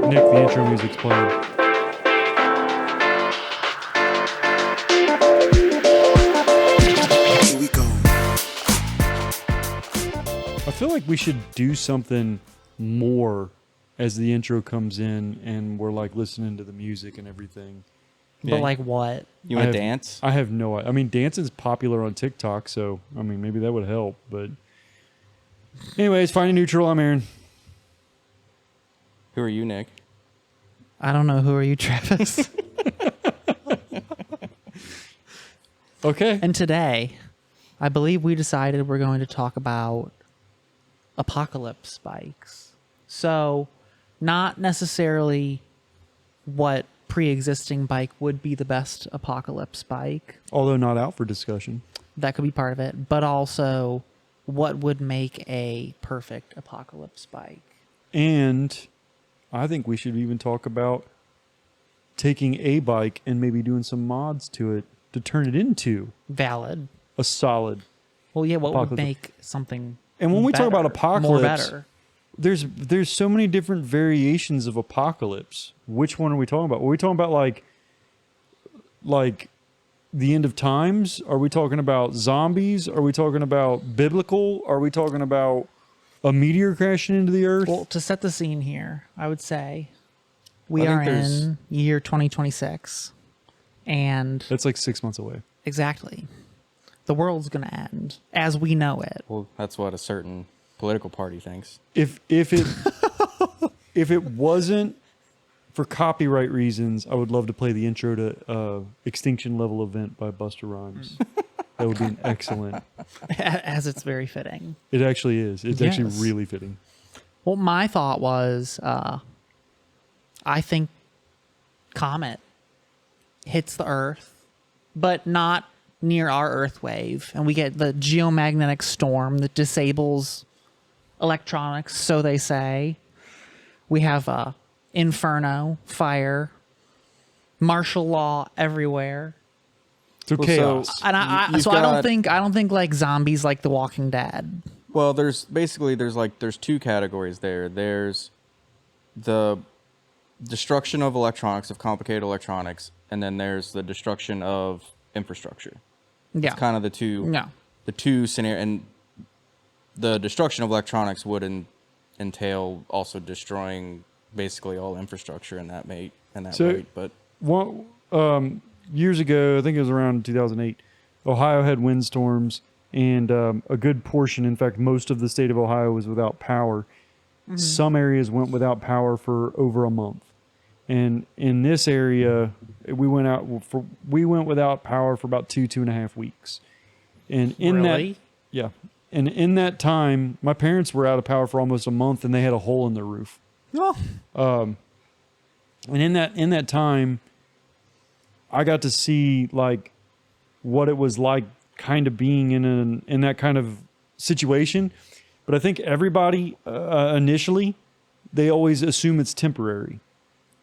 Nick, the intro music's playing. Here we go. I feel like we should do something more as the intro comes in and we're like listening to the music and everything. But like what? You want to dance? I have no idea. I mean, dancing's popular on TikTok, so I mean, maybe that would help. But anyways, finding neutral. I'm Aaron. Who are you, Nick? I don't know. Who are you, Travis? Okay. And today, I believe we decided we're going to talk about apocalypse bikes. So, not necessarily what pre-existing bike would be the best apocalypse bike. Although not out for discussion. That could be part of it. But also, what would make a perfect apocalypse bike? And I think we should even talk about taking a bike and maybe doing some mods to it to turn it into Valid. a solid. Well, yeah, what would Apocalypse. make something And when we talk about better, more apocalypse, better? there's so many different variations of apocalypse. Which one are we talking about? Are we talking about like the end of times? Are we talking about zombies? Are we talking about biblical? Are we talking about a meteor crashing into the earth? Well, to set the scene here, I would say we I are think in year 2026. And That's like 6 months away. exactly, the world's going to end as we know it. Well, that's what a certain political party thinks. If it if it wasn't for copyright reasons, I would love to play the intro to Extinction Level Event by Busta Rhymes. That would be an excellent. As it's very fitting. It actually is. It's actually Yes. really fitting. Well, my thought was I think comet hits the Earth, but not near our Earth wave. And we get the geomagnetic storm that disables electronics, so they say. We have inferno, fire, martial law everywhere. So Well, chaos. And I You've don't got- think like zombies like The Walking Dead. Well, there's two categories there. There's the destruction of electronics, of complicated electronics, and then there's the destruction of infrastructure. Yeah. It's kind of the two scenarios. And the destruction of electronics would entail also destroying basically all infrastructure in that So- rate. But Years ago, I think it was around 2008, Ohio had windstorms, and a good portion, in fact, most of the state of Ohio was without power. Some areas went without power for over a month. And in this area, we went without power for about 2.5 weeks. And in Really? and in that time, my parents were out of power for almost a month, and they had a hole in their roof. Oh. And in that time, I got to see like what it was like kind of being in that kind of situation. But I think everybody initially, they always assume it's temporary.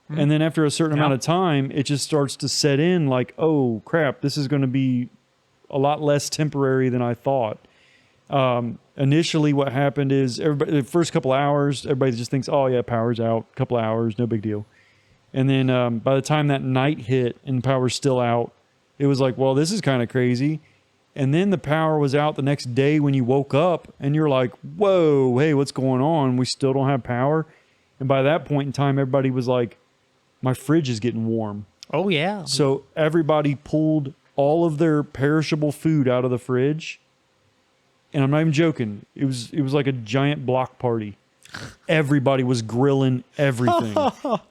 And then after a certain amount of time, it just starts to set in like, oh crap, this is going to be a lot less temporary than I thought. Initially what happened is everybody, the first couple hours, everybody just thinks, oh yeah, power's out, couple hours, no big deal. And then by the time that night hit and power's still out, it was like, well, this is kind of crazy. And then the power was out the next day when you woke up and you're like, whoa, hey, what's going on? We still don't have power. And by that point in time, everybody was like, my fridge is getting warm. Oh, yeah. So everybody pulled all of their perishable food out of the fridge. And I'm not even joking. It was like a giant block party. Everybody was grilling everything.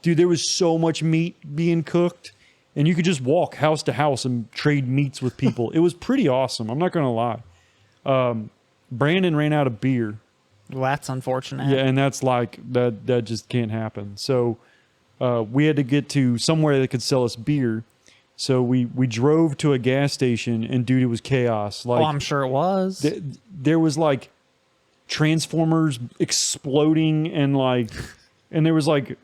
Dude, there was so much meat being cooked. And you could just walk house to house and trade meats with people. It was pretty awesome. I'm not going to lie. Brandon ran out of beer. Well, that's unfortunate. Yeah, and that's like, that just can't happen. So we had to get to somewhere that could sell us beer. So we drove to a gas station, and dude, it was chaos. Like, Oh, I'm sure it was. there was like transformers exploding, and there was like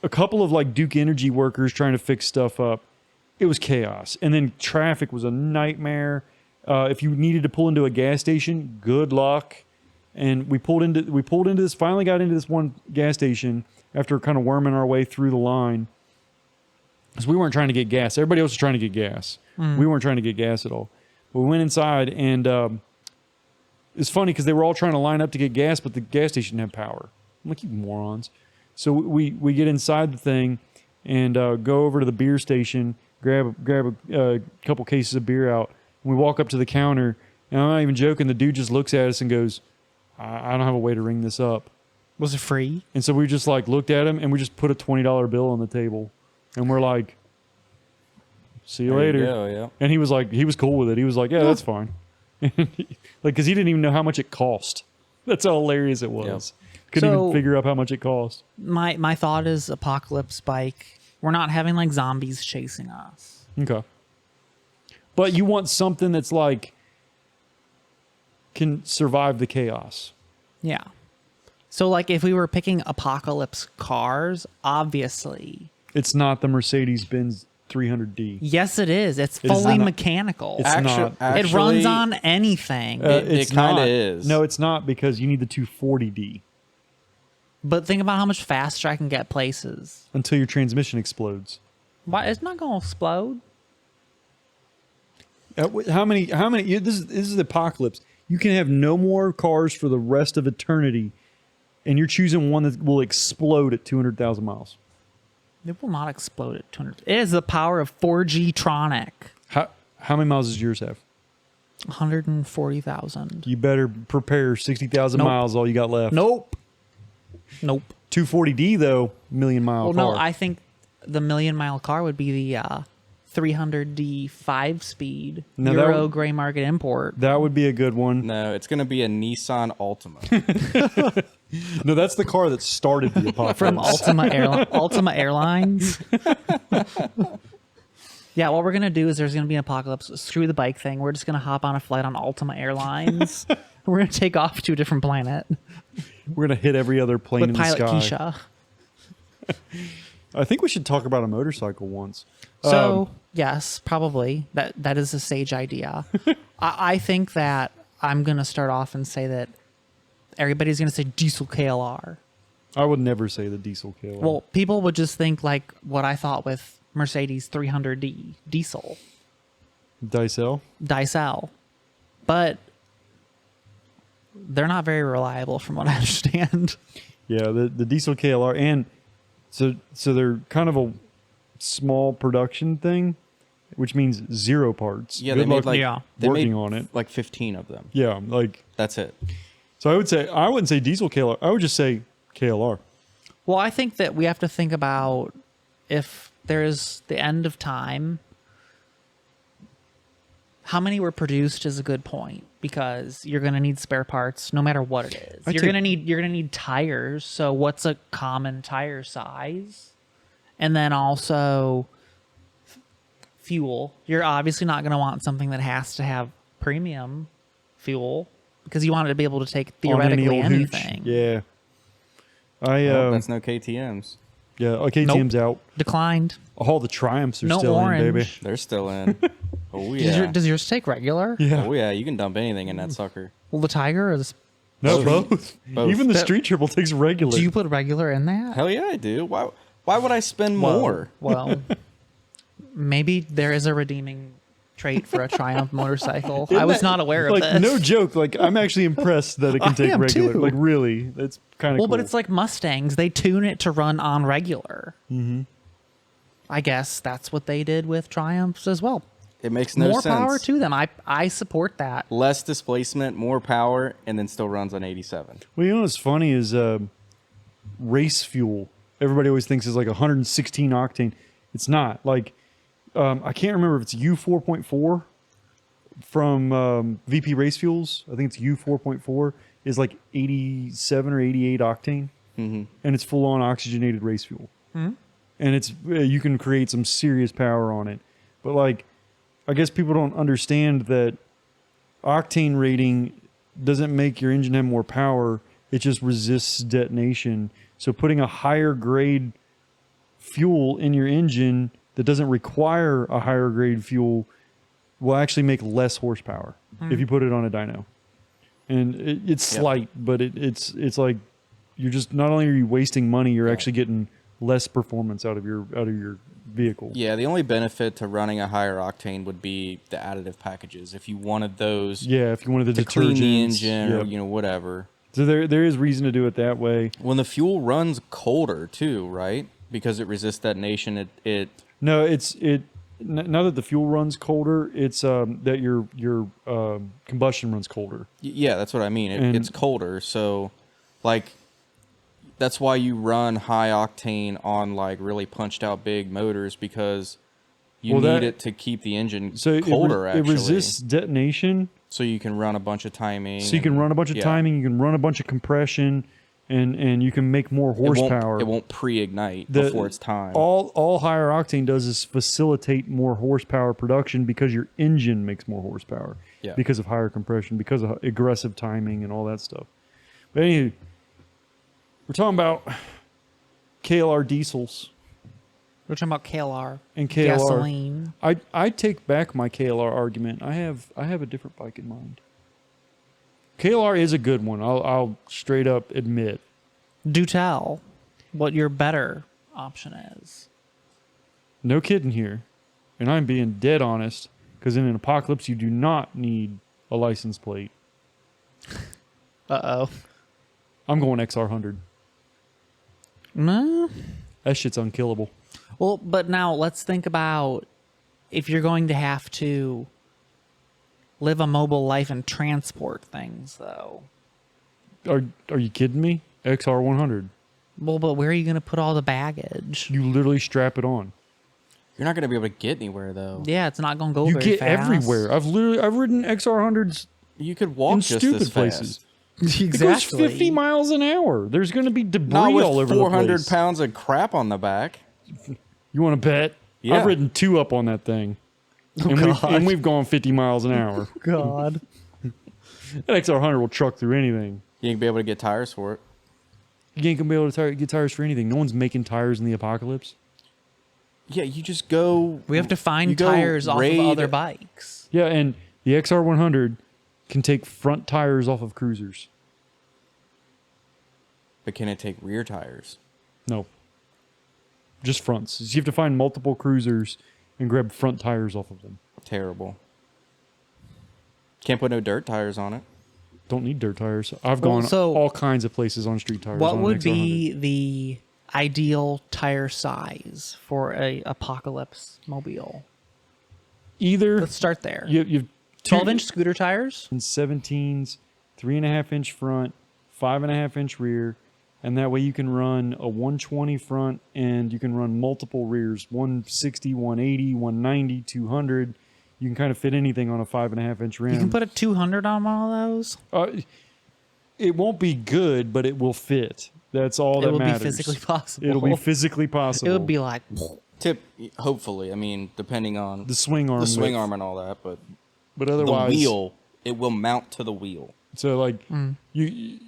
a couple of like Duke Energy workers trying to fix stuff up. It was chaos. And then traffic was a nightmare. If you needed to pull into a gas station, good luck. and we pulled into this. Finally, got into this one gas station after kind of worming our way through the line, because we weren't trying to get gas. Everybody else was trying to get gas. We weren't trying to get gas at all. But we went inside, and it's funny because they were all trying to line up to get gas, but the gas station didn't have power. I'm like, you morons. So we get inside the thing and go over to the beer station, grab a couple cases of beer out. And we walk up to the counter, and I'm not even joking. The dude just looks at us and goes, I don't have a way to ring this up. Was it free? And so we just like looked at him, and we just put a $20 bill on the table, and we're like, see you later. Yeah. And he was cool with it. He was like, yeah, that's fine. Because he didn't even know how much it cost. That's how hilarious it was. Couldn't even figure out how much it cost. My thought is apocalypse bike. We're not having like zombies chasing us. Okay. But you want something that's like can survive the chaos. Yeah. So like if we were picking apocalypse cars, obviously. It's not the Mercedes-Benz 300D. Yes, it is. It's It is fully not. mechanical. It's not. It runs on anything. It's kinda not. is. No, it's not, because you need the 240D But think about how much faster I can get places. until your transmission explodes. Why? It's not going to explode. How many? This is the apocalypse. You can have no more cars for the rest of eternity, and you're choosing one that will explode at 200,000 miles. It will not explode at 200. It is the power of 4G Tronic. How many miles does yours have? 140,000. You better prepare 60,000 Nope. miles. All you got left. Nope. 240D though, million mile Well, car. no, I think the million-mile car would be the 300D 5-speed No, that Euro would- gray market import. That would be a good one. No, it's going to be a Nissan Altima. No, that's the car that started the apocalypse. From Ultima Airlines. Yeah, what we're going to do is there's going to be an apocalypse. Screw the bike thing. We're just going to hop on a flight on Ultima Airlines. We're going to take off to a different planet We're gonna hit every other plane with in Pilot the sky. Keisha. I think we should talk about a motorcycle once. So, yes, probably. That is a sage idea. I think that I'm going to start off and say that everybody's going to say diesel KLR. I would never say the diesel KLR. Well, people would just think like what I thought with Mercedes 300D diesel, Dicel. but they're not very reliable from what I understand. Yeah, the diesel KLR, and so they're kind of a small production thing, which means zero parts. Yeah, Good they made luck like Yeah. they working made on it. like 15 of them. Yeah, like That's it. so. I wouldn't say diesel KLR. I would just say KLR. Well, I think that we have to think about if there is the end of time, how many were produced is a good point, because you're going to need spare parts no matter what it is. You're going to need tires. So what's a common tire size? And then also fuel. You're obviously not going to want something that has to have premium fuel, because you want it to be able to take On any theoretically old hooch. anything. Yeah. That's no KTM's. Yeah, KTM's out. Declined. All the Triumphs are No still orange. in, baby. They're still in. Oh yeah. Does yours take regular? Yeah. Oh yeah. You can dump anything in that sucker. Well, the Tiger or the No, Both. both. Both. Even the That- Street Triple takes regular. Do you put regular in that? Hell yeah, I do. Why would I spend more? Well, maybe there is a redeeming trait for a Triumph motorcycle. Isn't I was that- not aware of like, this. no joke. Like, I'm actually impressed that it can I take am regular. too. Like, really, that's kind of Well, cool. but it's like Mustangs. They tune it to run on regular. Mm-hmm. I guess that's what they did with Triumphs as well. It makes no More sense. power to them. I support that. Less displacement, more power, and then still runs on 87. Well, you know what's funny is race fuel. Everybody always thinks is like 116 octane. It's not. Like, I can't remember if it's U4.4 from VP Race Fuels. I think it's U4.4 is like 87 or 88 octane, and it's full on oxygenated race fuel. And it's you can create some serious power on it. But like, I guess people don't understand that octane rating doesn't make your engine have more power. It just resists detonation. So putting a higher grade fuel in your engine that doesn't require a higher grade fuel will actually make less horsepower if you put it on a dyno. and it's Yep. slight, but it's like you're just not only are you wasting money, you're actually getting less performance out of your vehicle. Yeah, the only benefit to running a higher octane would be the additive packages. If you wanted those Yeah, if you wanted the to clean the detergents, engine or yep. whatever. So there is reason to do it that way. When the fuel runs colder too, right? Because it resists detonation. No, now that the fuel runs colder, it's that your combustion runs colder. Yeah, that's what I mean. And- It's colder, so like that's why you run high octane on like really punched out big motors because you Well, need that- it to keep the engine So colder. it Actually, resists detonation, so you can run a bunch of timing. so you can and- run a bunch of yeah. timing, you can run a bunch of compression, and you can make more horsepower. It won't pre-ignite The- before it's time. All higher octane does is facilitate more horsepower production because your engine makes more horsepower. Yeah. Because of higher compression, because of aggressive timing and all that stuff. But anyway, we're talking about KLR diesels We're talking about KLR. and KLR. Gasoline. I take back my KLR argument. I have a different bike in mind. KLR is a good one. I'll straight up admit. Do tell what your better option is. No kidding here. And I'm being dead honest because in an apocalypse, you do not need a license plate. Uh-oh. I'm going XR100. No. That shit's unkillable. Well, but now let's think about if you're going to have to live a mobile life and transport things, though. Are you kidding me? XR100. Well, but where are you going to put all the baggage? You literally strap it on. You're not going to be able to get anywhere though. Yeah, it's not going to go You very get fast. everywhere. I've ridden XR100s You could walk in just stupid as places. fast. It goes 50 miles an hour. There's going to be debris Not with all over the 400 place. pounds of crap on the back. You want to bet? Yeah. I've ridden 2 up on that thing. Oh, and God. we've gone 50 miles an hour. God. That XR100 will truck through anything. You ain't be able to get tires for it. You ain't going to be able to get tires for anything. No one's making tires in the apocalypse. Yeah, you just go. We have to you find go tires off of raid- other bikes. Yeah, and the XR100 can take front tires off of cruisers. But can it take rear tires? No. Just fronts. So you have to find multiple cruisers and grab front tires off of them. Terrible. Can't put no dirt tires on it. Don't need dirt tires. I've Well, gone so all kinds of places on street tires. What on an would XR100. be the ideal tire size for a apocalypse mobile? Either Let's start there. you've 12-inch scooter tires? and 17s, 3.5-inch front, 5.5-inch rear, and that way you can run a 120 front and you can run multiple rears, 160, 180, 190, 200. You can kind of fit anything on a 5.5-inch rim. You can put a 200 on one of those? It won't be good, but it will fit. That's all that It will matters. be physically possible. It'll be physically possible. It would be like, Hopefully. I mean, depending on the swing arm. the swing width. arm and all that, but But the otherwise, wheel, it will mount to the wheel. So like you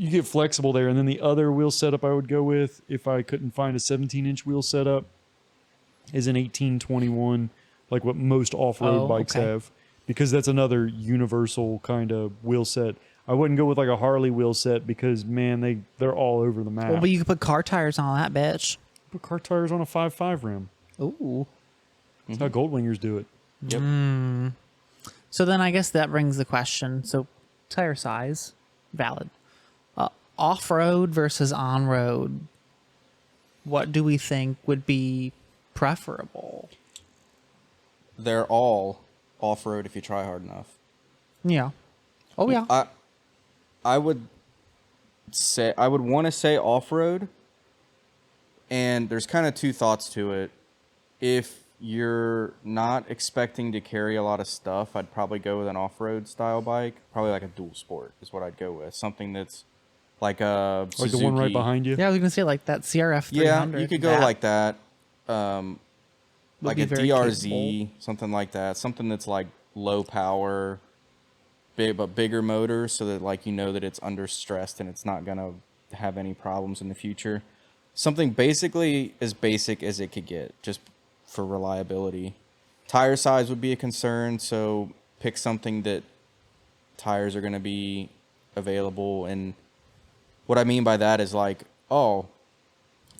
get flexible there, and then the other wheel setup I would go with if I couldn't find a 17-inch wheel setup is an 1821, like what most off-road Oh, bikes okay. have, because that's another universal kind of wheel set. I wouldn't go with like a Harley wheel set because man, they're all over the map. well, but you could put car tires on that bitch. Put car tires on a 5.5 rim. Ooh. That's how Goldwingers do it. Yep. So then I guess that brings the question. So tire size, valid. Off-road versus on-road. What do we think would be preferable? They're all off-road if you try hard enough. Yeah. Oh, yeah. I would want to say off-road, and there's kind of two thoughts to it. If you're not expecting to carry a lot of stuff, I'd probably go with an off-road style bike. Probably like a dual sport is what I'd go with. Something that's like a Like the one right Suzuki. behind you. Yeah, I was going to say like that CRF 300. Yeah, you could go like that. Like be a very DRZ, capable. something like that. Something that's like low power, but bigger motor, so that like you know that it's under stressed and it's not gonna have any problems in the future. Something basically as basic as it could get, just for reliability. Tire size would be a concern, so pick something that tires are gonna be available. And what I mean by that is like, oh,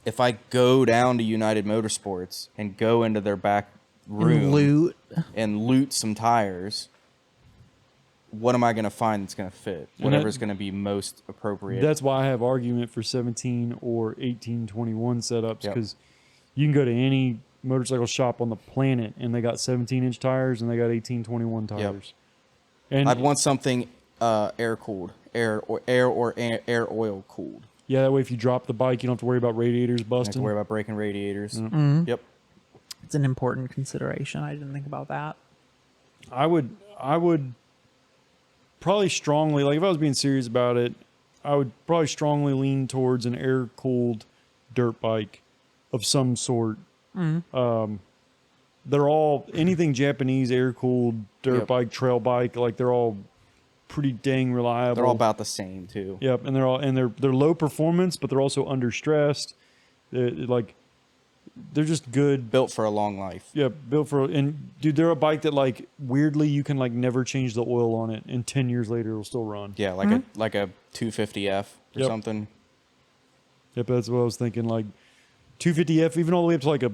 if I go down to United Motorsports and go into their back room and loot some tires, what am I going to find that's going to fit? Whatever's going to be most appropriate. That's why I have argument for 17 or 1821 setups, because you can go to any motorcycle shop on the planet and they got 17-inch tires and they got 1821 tires. Yep. And I'd want something air-cooled, air oil cooled. Yeah, that way if you drop the bike, you don't have to worry about radiators You don't busting. have to worry about breaking radiators. Mm-hmm. Yep. It's an important consideration. I didn't think about that. I would probably strongly, like if I was being serious about it, I would probably strongly lean towards an air-cooled dirt bike of some sort. Mm-hmm. They're all, anything Japanese air-cooled dirt bike, trail bike, like they're all pretty dang reliable. They're all about the same too. Yep, and they're low performance, but they're also under stressed. They're just good. Built for a long life. Yeah, built for, and dude, they're a bike that like weirdly you can like never change the oil on it, and 10 years later it'll still run. Yeah, like a 250F or something. Yep, that's what I was thinking. Like 250F, even all the way up to like a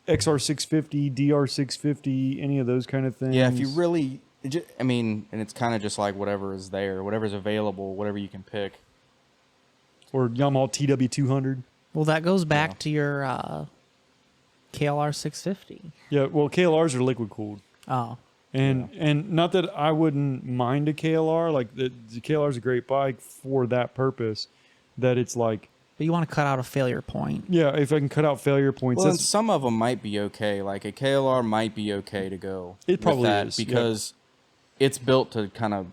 XR650, DR650, any of those kind of things. Yeah, if you really, I mean, and it's kind of just like whatever is there, whatever's available, whatever you can pick. Or Yamaha TW200. Well, that goes back to your KLR 650. Yeah, well, KLRs are liquid cooled. Oh. And not that I wouldn't mind a KLR, like the KLR is a great bike for that purpose, that it's like, But you want to cut out a failure point. yeah, if I can cut out failure points. Well, and that's, some of them might be okay. Like a KLR might be okay to go. It probably with that is, because it's built to kind of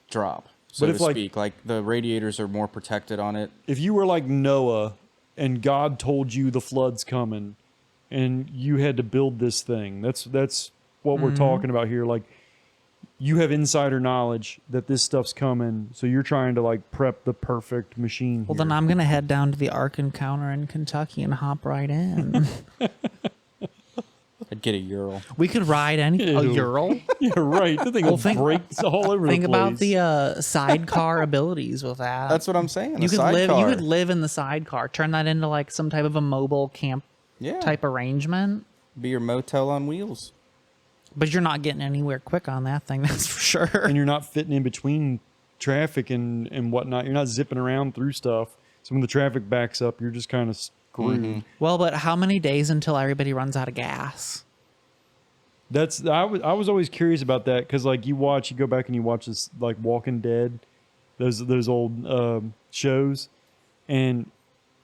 drop, so But to if, like- speak. Like the radiators are more protected on it. if you were like Noah and God told you the flood's coming and you had to build this thing, that's what we're talking about here. Like, you have insider knowledge that this stuff's coming, so you're trying to like prep the perfect machine. Well, here. then I'm going to head down to the Ark Encounter in Kentucky and hop right in. I'd get a Ural. We could ride a Ew. Ural. Yeah, right. The thing will break all over Think the place. about the sidecar abilities with that. That's what I'm saying. you a could live. You sidecar. could live in the sidecar. Turn that into like some type of a mobile camp Yeah. type arrangement. Be your motel on wheels. But you're not getting anywhere quick on that thing. That's for sure. and you're not fitting in between traffic and whatnot. You're not zipping around through stuff. So when the traffic backs up, you're just kind of screwed. Well, but how many days until everybody runs out of gas? I was always curious about that, because like you go back and you watch this like Walking Dead, those old shows, and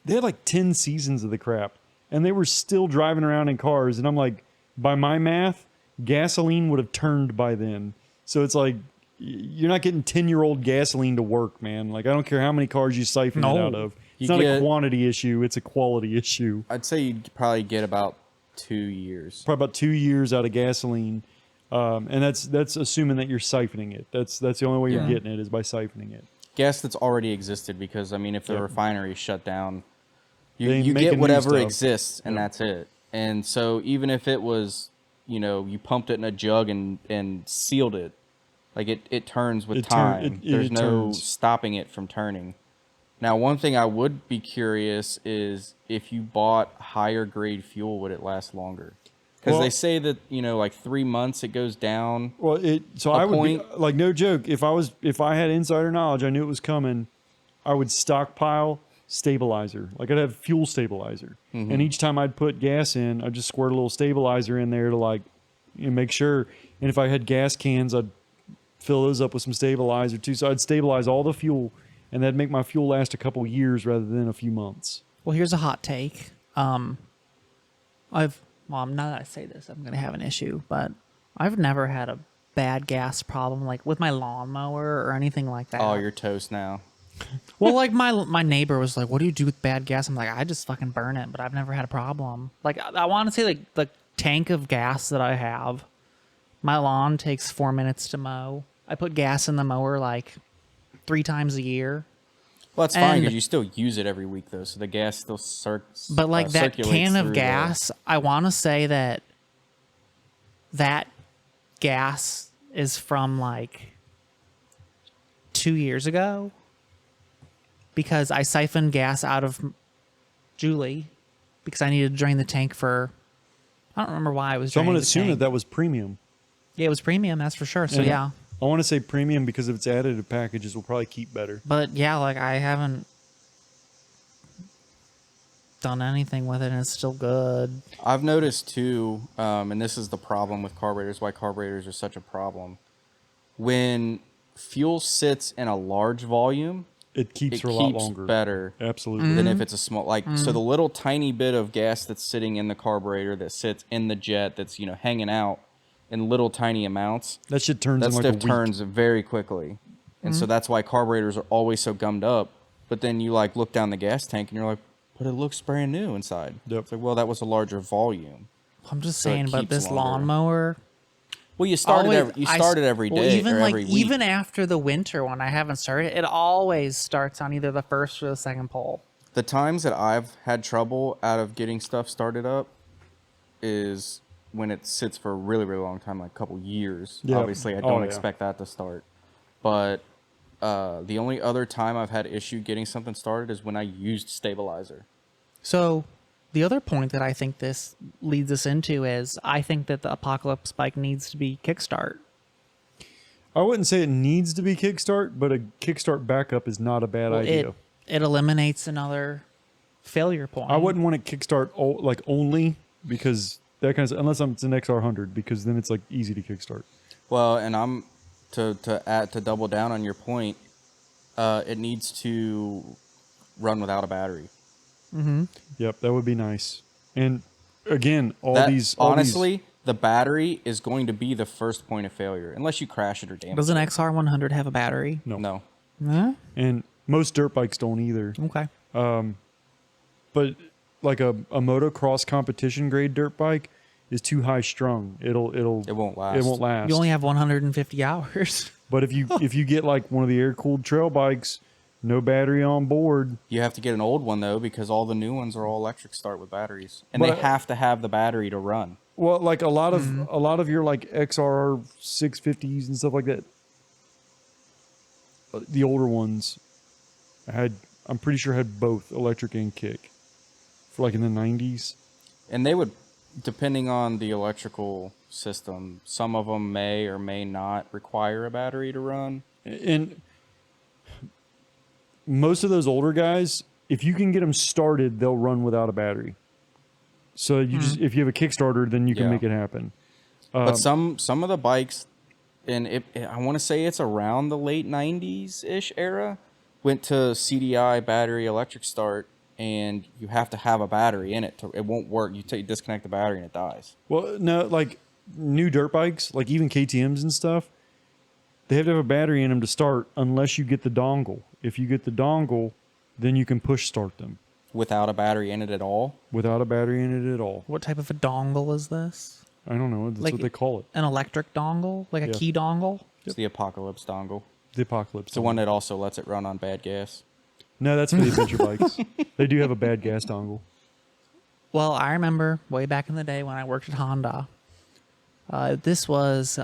they had like 10 seasons of the crap, and they were still driving around in cars, and I'm like, by my math, gasoline would have turned by then. So it's like you're not getting 10-year-old gasoline to work, man. Like I don't care how many cars you siphon it out of. It's not a quantity issue, it's a quality issue. I'd say you'd probably get about 2 years. Probably about 2 years out of gasoline, and that's assuming that you're siphoning it. That's the only way you're getting it, is by siphoning it. Gas that's already existed, because I mean, if the refinery shut down, They you make a get new whatever stuff. exists, and that's it. And so even if it was, you pumped it in a jug and sealed it, like it turns with time. There's no turns. stopping it from turning. Now, one thing I would be curious is if you bought higher grade fuel, would it last longer? Because Well- they say that, like 3 months it goes down. Well, I would be, like, no joke. If I had insider knowledge, I knew it was coming, I would stockpile stabilizer. Like I'd have fuel stabilizer, and each time I'd put gas in, I'd just squirt a little stabilizer in there to like make sure. And if I had gas cans, I'd fill those up with some stabilizer too. So I'd stabilize all the fuel, and that'd make my fuel last a couple years rather than a few months. Well, here's a hot take. Now that I say this, I'm going to have an issue, but I've never had a bad gas problem like with my lawnmower or anything like that. Oh, you're toast now. Well, like my neighbor was like, "What do you do with bad gas?" I'm like, "I just fucking burn it," but I've never had a problem. Like I want to say like the tank of gas that I have, my lawn takes 4 minutes to mow. I put gas in the mower like 3 times a year. Well, that's fine And- because you still use it every week, though, so the gas still But like that circulates can of through gas, I want to say that gas is from like 2 years ago. because I siphoned gas out of Julie because I needed to drain the tank for. I don't remember why I was. So I'm draining going to the assume tank. that was premium. Yeah, it was premium. That's for sure. So And yeah, I want to say premium because if it's additive packages, will probably keep better. but yeah, like I haven't done anything with it, and it's still good. I've noticed too, and this is the problem with carburetors, why carburetors are such a problem. When fuel sits in a large volume, It keeps it for a lot keeps longer. better Absolutely. than if it's a small, like, so the little tiny bit of gas that's sitting in the carburetor that sits in the jet that's, you know, hanging out in little tiny amounts, That shit turns that in like stuff a week. turns very quickly. And so that's why carburetors are always so gummed up. But then you like look down the gas tank and you're like, but it looks brand new inside. Yep. It's like, well, that was a larger volume. I'm just So it saying, but keeps this longer. lawnmower. Well, you started every well, day even or like every week. even after the winter when I haven't started, it always starts on either the first or the second pole. The times that I've had trouble out of getting stuff started up is when it sits for a really, really long time, like a couple years. Yeah. Obviously, I Oh, don't yeah. expect that to start. But the only other time I've had issue getting something started is when I used stabilizer. So the other point that I think this leads us into is I think that the Apocalypse bike needs to be Kickstart. I wouldn't say it needs to be Kickstart, but a Kickstart backup is not a bad idea. It eliminates another failure point. I wouldn't want to Kickstart like only because that kind of unless it's an XR100 because then it's like easy to Kickstart. Well, and I'm to double down on your point. It needs to run without a battery. Yep, that would be nice. And again, all That, these honestly, the battery is going to be the first point of failure unless you crash it or damage Does an it. XR100 have a battery? No. No. and most dirt bikes don't either. Okay. But like a motocross competition grade dirt bike is too high strung. It won't last. It won't last. You only have 150 hours. But if you get like one of the air cooled trail bikes, no battery on board. You have to get an old one though because all the new ones are all electric start with batteries, and But they have to have the battery to run. Well, like a lot of your like XR 650s and stuff like that. The older ones I'm pretty sure had both electric and kick for like in the 90s. And they would, depending on the electrical system, some of them may or may not require a battery to run. And most of those older guys, if you can get them started, they'll run without a battery. So you just if you have a Kickstarter, then you can Yeah. make it happen. But some of the bikes, and I want to say it's around the late 90s ish era, went to CDI battery electric start, and you have to have a battery in it. It won't work. You disconnect the battery and it dies. Well, no, like new dirt bikes, like even KTM's and stuff, they have to have a battery in them to start unless you get the dongle. If you get the dongle, then you can push start them Without a battery in it at all. without a battery in it at all. What type of a dongle is this? I don't know. That's Like- what they call it. An electric dongle? Like a Yeah. key dongle? It's the Apocalypse dongle. The Apocalypse. It's the one that also lets it run on bad gas. No, that's for the adventure bikes. They do have a bad gas dongle. Well, I remember way back in the day when I worked at Honda. This was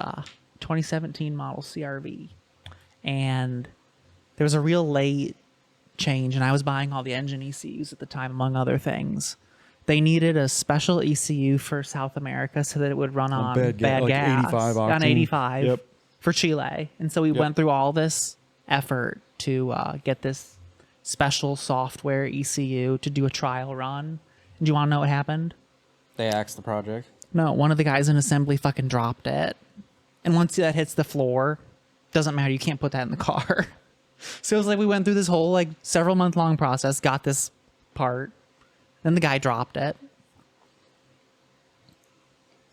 2017 model CRV. And there was a real late change, and I was buying all the engine ECUs at the time, among other things. They needed a special ECU for South America so that it would run on bad bad, like gas. 85 on octane. 85 Yep. for Chile. And so we went through all this effort to get this special software ECU to do a trial run. And do you want to know what happened? They axed the project. No, one of the guys in assembly fucking dropped it. And once that hits the floor, doesn't matter. You can't put that in the car. So it was like we went through this whole like several month long process, got this part. Then the guy dropped it.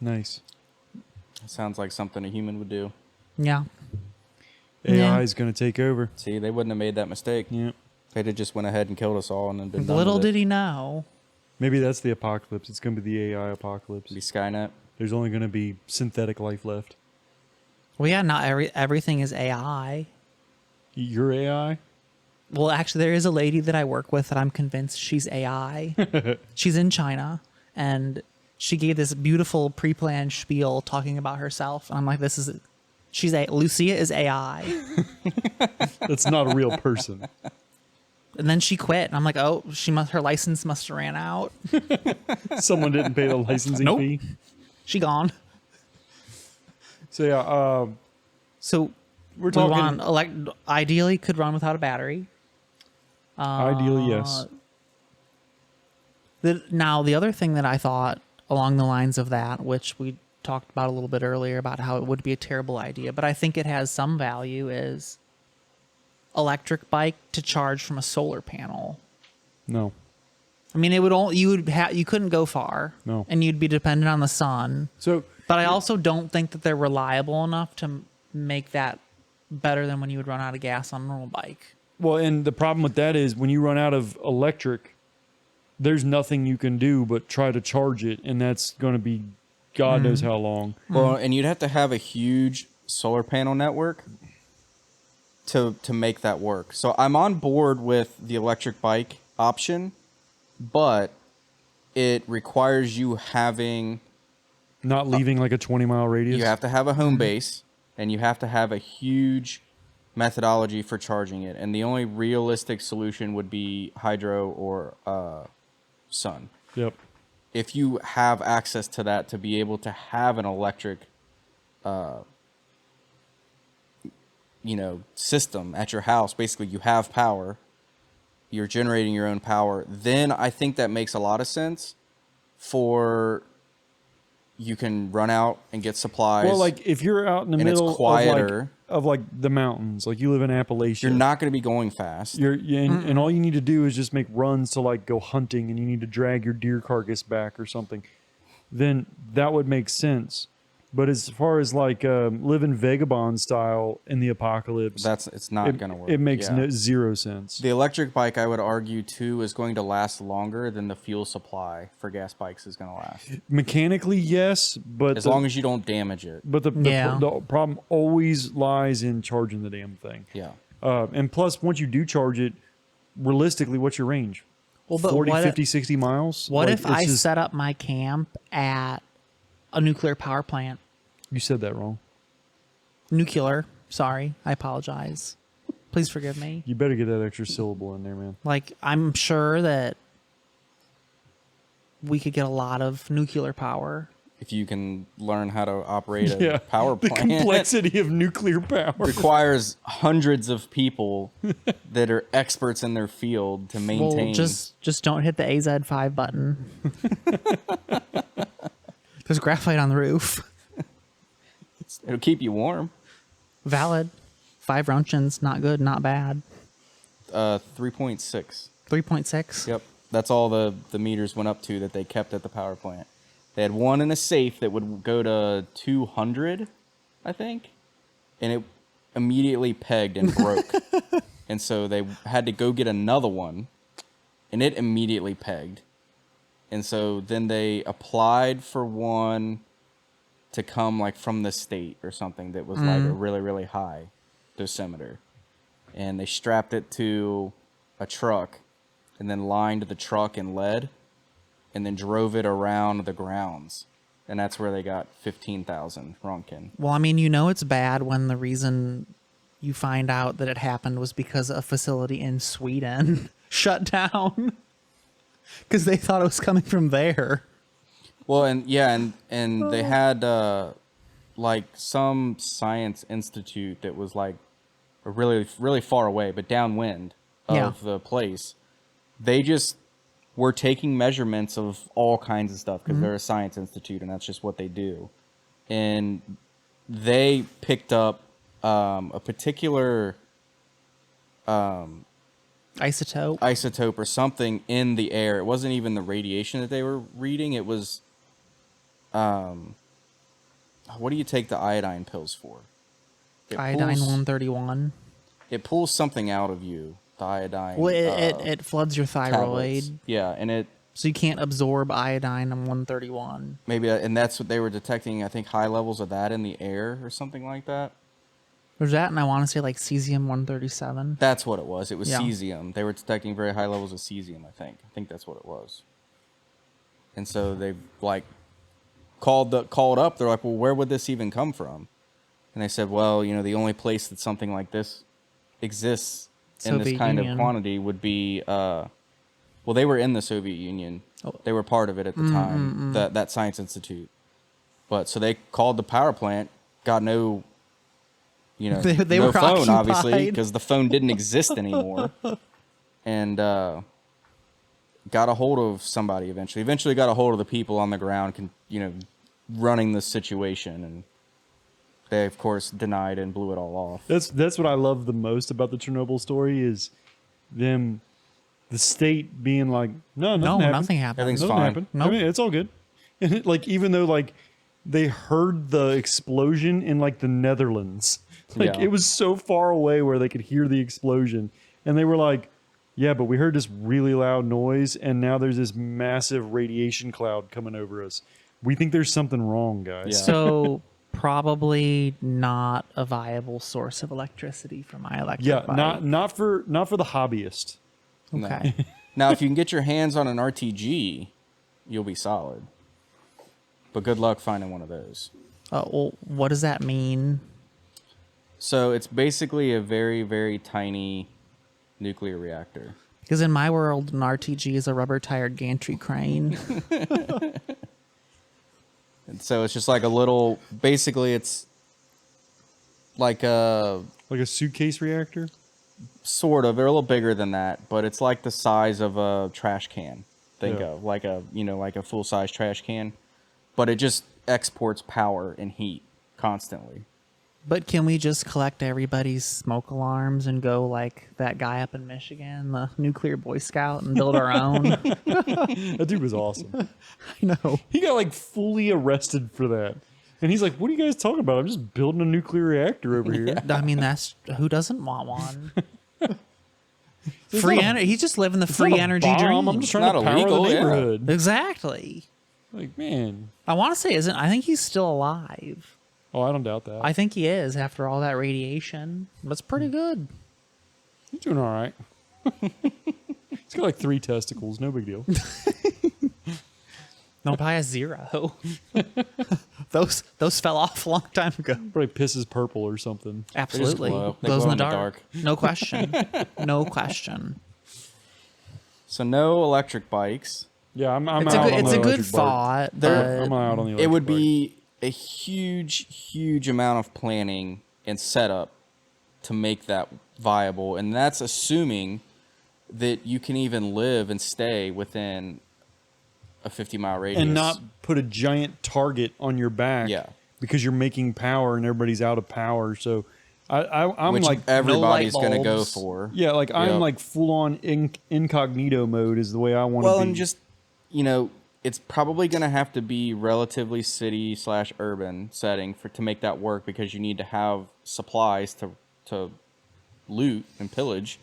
Nice. It sounds like something a human would do. Yeah. AI Yeah. is going to take over. See, they wouldn't have made that mistake. Yeah. They'd have just went ahead and killed us all and then been done Little with it. did he know. Maybe that's the apocalypse. It's going to be the AI apocalypse. Be Skynet. There's only going to be synthetic life left. Well, yeah, not everything is AI. Your AI? Well, actually, there is a lady that I work with that I'm convinced she's AI. She's in China, and she gave this beautiful pre-planned spiel talking about herself. And I'm like, Lucia is AI. That's not a real person. And then she quit. And I'm like, oh, her license must have ran out. Someone didn't pay the licensing Nope. fee. She gone. So yeah, So we're talking. Ideally, could run without a battery. Ideally, yes. Now, the other thing that I thought along the lines of that, which we talked about a little bit earlier about how it would be a terrible idea, but I think it has some value, is electric bike to charge from a solar panel. No. I mean, you couldn't go far. No. And you'd be dependent on the sun. So, But I also don't think that they're reliable enough to make that better than when you would run out of gas on a normal bike. well, and the problem with that is when you run out of electric, there's nothing you can do but try to charge it, and that's going to be God knows how long. Well, and you'd have to have a huge solar panel network to make that work. So I'm on board with the electric bike option, but it requires you having Not leaving like a 20-mile radius. you have to have a home base, and you have to have a huge methodology for charging it. And the only realistic solution would be hydro or sun. Yep. If you have access to that to be able to have an electric system at your house, basically you have power, you're generating your own power, then I think that makes a lot of sense. For you can run out and get supplies. Well, like if you're out in the And it's middle quieter. of like the mountains, like you live in Appalachia, you're not going to be going fast. and all you need to do is just make runs to like go hunting, and you need to drag your deer carcass back or something. Then that would make sense. But as far as like living vagabond style in the apocalypse, It's not going to work. It makes Yeah. zero sense. The electric bike, I would argue, too, is going to last longer than the fuel supply for gas bikes is going to last. Mechanically, yes, but As long as you don't damage it. but the problem always lies in charging the damn thing. Yeah. And plus, once you do charge it, realistically, what's your range? Well, but 40, what 50, 60 miles? What Like, if it's I just- set up my camp at a nuclear power plant? You said that wrong. Nuclear. Sorry. I apologize. Please forgive me. You better get that extra syllable in there, man. Like, I'm sure that we could get a lot of nuclear power. If you can learn how to operate a Yeah. power The plant. complexity of nuclear power. Requires hundreds of people that are experts in their field to maintain. Well, just don't hit the AZ5 button. There's graphite on the roof. It'll keep you warm. Valid. 5 Roentgens, not good, not bad. 3.6. 3.6. Yep. That's all the meters went up to that they kept at the power plant. They had one in a safe that would go to 200, I think. And it immediately pegged and broke. And so they had to go get another one. And it immediately pegged. And so then they applied for one to come like from the state or something that was like a really, really high dosimeter. And they strapped it to a truck and then lined the truck in lead and then drove it around the grounds. And that's where they got 15,000 Roentgen. Well, I mean, it's bad when the reason you find out that it happened was because a facility in Sweden shut down because they thought it was coming from there. Well, and yeah, and they had like some science institute that was like really, really far away, but downwind of the place. They just were taking measurements of all kinds of stuff because they're a science institute and that's just what they do. And they picked up a particular isotope or something in the air. It wasn't even the radiation that they were reading. It was, what do you take the iodine pills for? Iodine 131. It pulls something out of you. The iodine. Well, it floods your thyroid. Tablets. Yeah, and So you can't absorb iodine on 131. maybe, and that's what they were detecting. I think high levels of that in the air or something like that. There's that, and I want to say like cesium 137. That's what it was. It was Yeah. cesium. They were detecting very high levels of cesium. I think that's what it was. And so they like called up. They're like, well, where would this even come from? And they said, well, the only place that something like this exists in this Soviet kind Union. of quantity would be, well, they were in the Soviet Union. Oh. They were part of it at the time, that Science Institute. But so they called the power plant, got no, They no were phone, obviously, occupied. because the phone didn't exist anymore. And got a hold of somebody eventually. Eventually got a hold of the people on the ground, running the situation. And they, of course, denied and blew it all off. That's what I love the most about the Chernobyl story is the state being like, no, No, happened. nothing happened. Everything's Nothing fine. happened. Nope. I mean, it's all good. And even though they heard the explosion in the Netherlands, Yeah. it was so far away where they could hear the explosion, and they were like, yeah, but we heard this really loud noise, and now there's this massive radiation cloud coming over us. We think there's something wrong, guys. Yeah. So probably not a viable source of electricity for my electric Yeah, bike. not for the hobbyist. No. Okay. Now, if you can get your hands on an RTG, you'll be solid. But good luck finding one of those. Well, what does that mean? So it's basically a very, very tiny nuclear reactor. Because in my world, an RTG is a rubber-tired gantry crane. And so it's just like a little, basically it's like a Like a suitcase reactor. sort of, they're a little bigger than that, but it's like the size of a trash can. Think Yeah. of like a full-size trash can, but it just exports power and heat constantly. But can we just collect everybody's smoke alarms and go like that guy up in Michigan, the nuclear Boy Scout, and build our own? That dude was awesome. I know. He got fully arrested for that. And he's like, what are you guys talking about? I'm just building a nuclear reactor over here. I mean, that's who doesn't want one? It's Free not a- energy. He's just living the it's free not a energy bomb. dream. I'm just trying Not to power illegal, the yeah. neighborhood. Exactly. Man. I want to say, isn't? I think he's still alive. Oh, I don't doubt that. I think he is after all that radiation. That's pretty good. He's doing all right. He's got 3 testicles. No big deal. No, probably a 0. those fell off a long time ago. Probably pisses purple or something. Absolutely. glow. They Glows glow in the dark. No question. No question. So no electric bikes. Yeah, I'm It's out a good, on it's the a good electric bike. thought. I'm But out on the electric It would bike. be a huge, huge amount of planning and setup to make that viable. And that's assuming that you can even live and stay within a 50-mile radius. And not put a giant target on your back. Yeah. Because you're making power and everybody's out of power. So I'm which like, everybody's no going to light go bulbs. for. yeah, I'm Yep. like full on incognito mode is the way I want to Well, be. and just, it's probably going to have to be relatively city/urban setting to make that work, because you need to have supplies to loot and pillage.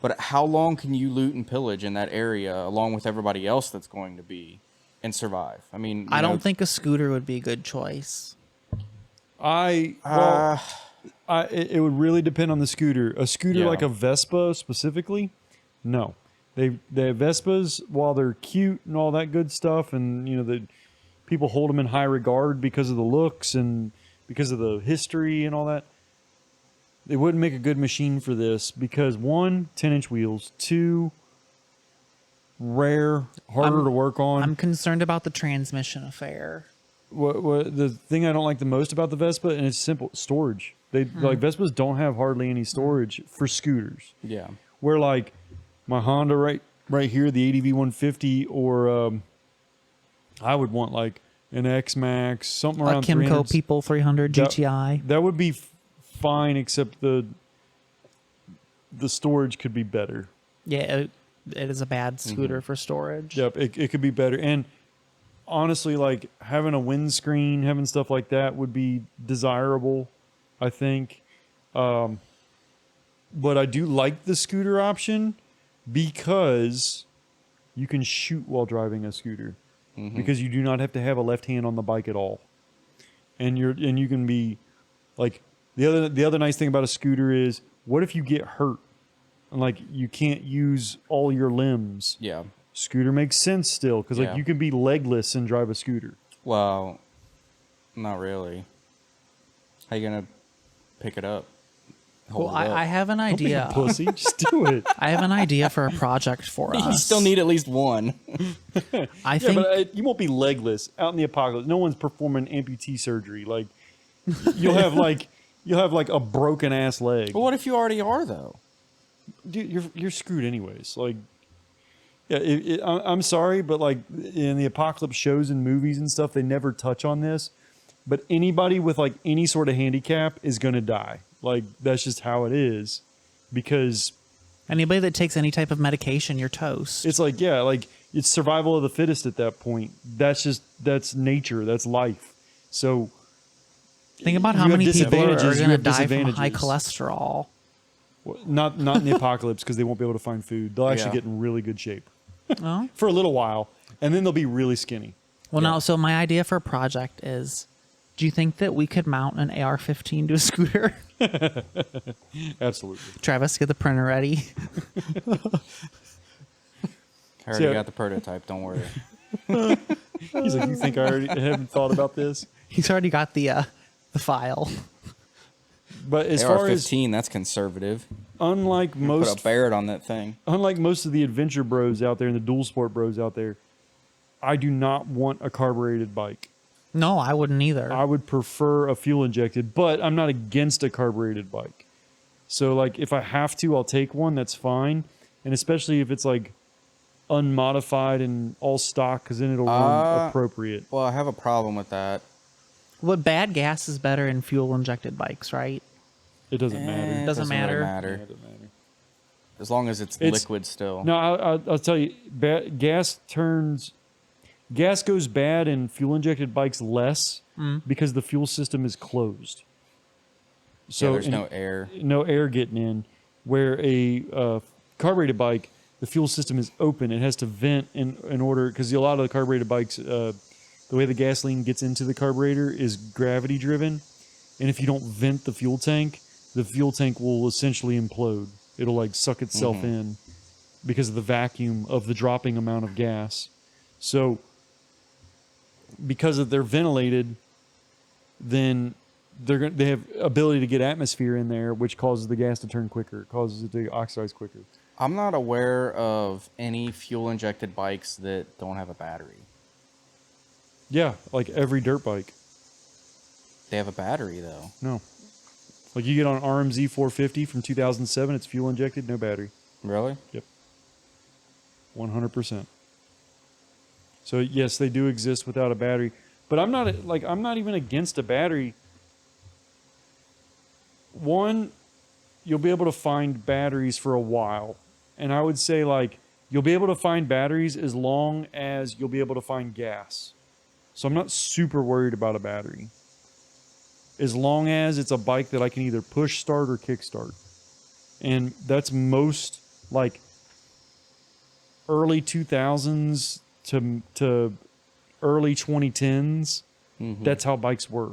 But how long can you loot and pillage in that area along with everybody else that's going to be and survive? I mean, I don't think a scooter would be a good choice. it would really depend on the scooter. A scooter Yeah. like a Vespa specifically, no. The Vespas, while they're cute and all that good stuff, and the people hold them in high regard because of the looks and because of the history and all that, they wouldn't make a good machine for this because 1, 10-inch wheels, 2, rare, harder to work on. I'm concerned about the transmission affair. What the thing I don't like the most about the Vespa, and it's simple, storage. They Vespas don't have hardly any storage for scooters. Yeah. Where my Honda right here, the ADV 150, or I would want an X Max, something A around Kimco 300. People 300 GTI. That would be fine, except the storage could be better. Yeah, it is a bad scooter for storage. Yep, it could be better. And honestly, having a windscreen, having stuff like that would be desirable, I think. But I do like the scooter option because you can shoot while driving a scooter. Because you do not have to have a left hand on the bike at all. And you can be the other nice thing about a scooter is, what if you get hurt and you can't use all your limbs? Yeah. Scooter makes sense still because Yeah. you can be legless and drive a scooter. Well, not really. How you going to pick it up? Well, hold it up. I have an Don't be a idea. pussy. Just do it. I have an idea for a project for us. You still need at least one. I Yeah, think but you won't be legless out in the apocalypse. No one's performing amputee surgery. Like you'll have like a broken ass leg. But what if you already are though? Dude, you're screwed anyways. Like, yeah, I'm sorry, but like in the apocalypse shows and movies and stuff, they never touch on this. But anybody with like any sort of handicap is gonna die. Like that's just how it is, because anybody that takes any type of medication, you're toast. it's like, yeah, like it's survival of the fittest at that point. That's nature. That's life. So Think about you how have many people are disadvantages, you going to have die from high disadvantages. cholesterol. not in the apocalypse because they won't be able to find food. They'll actually Yeah. get in really good shape Oh. for a little while, and then they'll be really skinny. Well, no. So my idea for a project is, do you think that we could mount an AR-15 to a scooter? Absolutely. Travis, get the printer ready. I already So- got the prototype. Don't worry. He's like, you think I already haven't thought about this? He's already got the file. But as far as AR-15, that's conservative. unlike Put most a Barrett on that thing. unlike most of the adventure bros out there and the dual sport bros out there, I do not want a carbureted bike. No, I wouldn't either. I would prefer a fuel injected, but I'm not against a carbureted bike. So like if I have to, I'll take one, that's fine. And especially if it's like unmodified and all stock, because then it'll run appropriate. Well, I have a problem with that. But bad gas is better in fuel injected bikes, right? It doesn't matter. Doesn't It doesn't really matter. Yeah, matter. it doesn't matter. As long as it's liquid still. No, I'll tell you, gas goes bad in fuel injected bikes less because the fuel system is closed. So yeah, there's in- no air. no air getting in. Where a carbureted bike, the fuel system is open. It has to vent in order, because a lot of the carbureted bikes, the way the gasoline gets into the carburetor is gravity driven, and if you don't vent the fuel tank will essentially implode. It'll like suck itself in because of the vacuum of the dropping amount of gas. So because they're ventilated, then they have ability to get atmosphere in there, which causes the gas to turn quicker, causes it to oxidize quicker. I'm not aware of any fuel injected bikes that don't have a battery. Yeah, like every dirt bike. They have a battery though. No. Like you get on RMZ 450 from 2007, it's fuel injected, no battery. Really? Yep. 100%. So yes, they do exist without a battery, but I'm not even against a battery. One, you'll be able to find batteries for a while. And I would say like you'll be able to find batteries as long as you'll be able to find gas. So I'm not super worried about a battery. As long as it's a bike that I can either push start or kickstart. And that's most like early 2000s to early 2010s. That's how bikes were.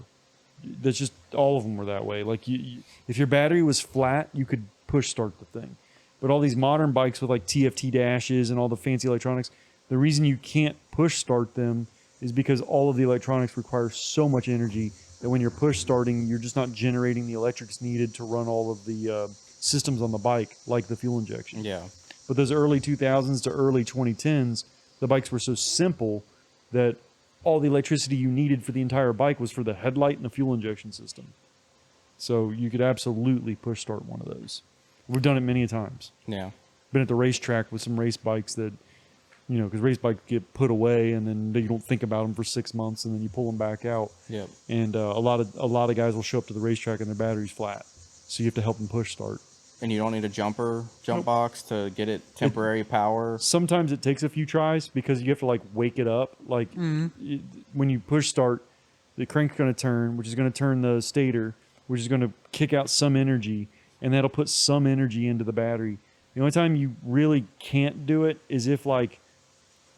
That's just all of them were that way. Like if your battery was flat, you could push start the thing. But all these modern bikes with like TFT dashes and all the fancy electronics, the reason you can't push start them is because all of the electronics require so much energy that when you're push starting, you're just not generating the electrics needed to run all of the systems on the bike, like the fuel injection. Yeah. But those early 2000s to early 2010s, the bikes were so simple that all the electricity you needed for the entire bike was for the headlight and the fuel injection system. So you could absolutely push start one of those. We've done it many a times. Yeah. Been at the racetrack with some race bikes that, you know, because race bikes get put away and then you don't think about them for 6 months and then you pull them back out. Yep. And a lot of guys will show up to the racetrack and their battery's flat. So you have to help them push start. And you don't need a jump Nope. box to get it temporary power. Sometimes it takes a few tries because you have to like wake it up. Like when you push start, the crank's going to turn, which is going to turn the stator, which is going to kick out some energy, and that'll put some energy into the battery. The only time you really can't do it is if like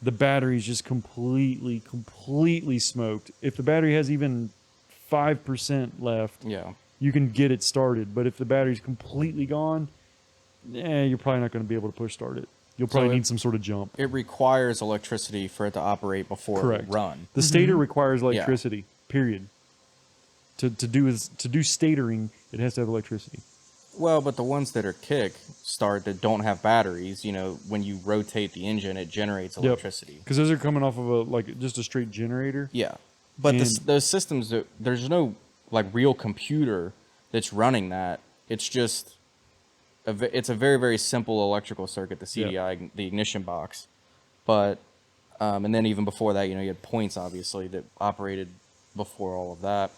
the battery's just completely smoked. If the battery has even 5% left, Yeah. you can get it started. But if the battery's completely gone, you're probably not going to be able to push start it. You'll probably So need some sort of jump. It requires electricity for it to operate before Correct. it will run. The stator requires electricity. Period. To do statoring, it has to have electricity. Well, but the ones that are Kickstart that don't have batteries, when you rotate the engine, it generates electricity. Because those are coming off of just a straight generator. Yeah, but And- those systems, there's no like real computer that's running that. It's just it's a very, very simple electrical circuit, the CDI, the ignition box. But and then even before that, you had points obviously that operated before all of that.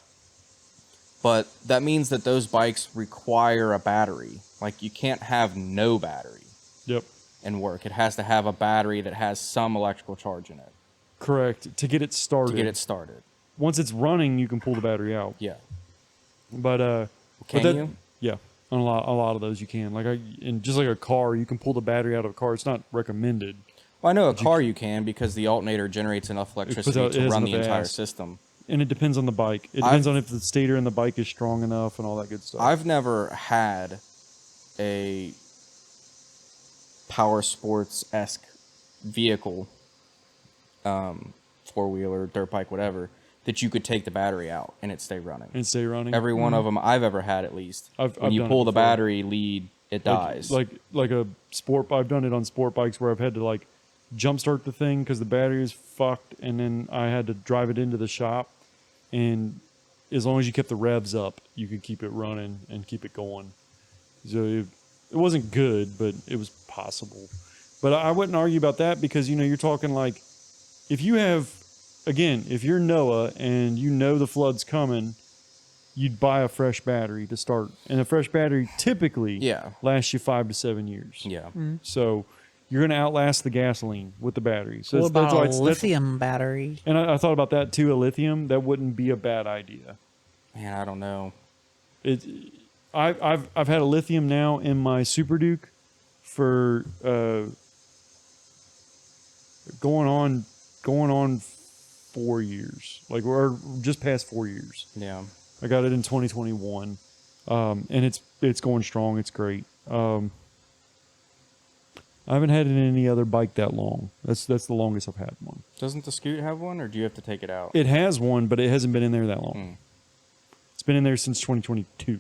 But that means that those bikes require a battery. Like, you can't have no battery Yep. and work. It has to have a battery that has some electrical charge in it Correct. To get it started. to get it started. Once it's running, you can pull the battery out. Yeah. But Can you? Yeah, on a lot of those you can. And just like a car, you can pull the battery out of a car. It's not recommended. Well, I know a car you can, because the alternator generates enough electricity it to has run the enough entire gas. system. And it depends on the bike. It depends on if the stator in the bike is strong enough and all that good stuff. I've never had a power sports-esque vehicle, four-wheeler, dirt bike, whatever, that you could take the battery out and it stay running. and stay running. Every one of them I've ever had, at least. I've when you done it pull the before. battery lead, it dies. Like a sport. I've done it on sport bikes where I've had to jumpstart the thing because the battery is fucked, and then I had to drive it into the shop. And as long as you kept the revs up, you could keep it running and keep it going. So it wasn't good, but it was possible. But I wouldn't argue about that because, you're talking like if you have, again, if you're Noah and the flood's coming, you'd buy a fresh battery to start. And a fresh battery typically lasts you 5 to 7 years. yeah. So you're going to outlast the gasoline with the battery. So What about why a lithium battery? And I thought about that too. A lithium, that wouldn't be a bad idea. Man, I don't know. I've had a lithium now in my Super Duke for going on 4 years, or just past 4 years. Yeah. I got it in 2021, and it's going strong. It's great. I haven't had it in any other bike that long. That's the longest I've had one. Doesn't the Scoot have one, or do you have to take it out? It has one, but it hasn't been in there that long. It's been in there since 2022.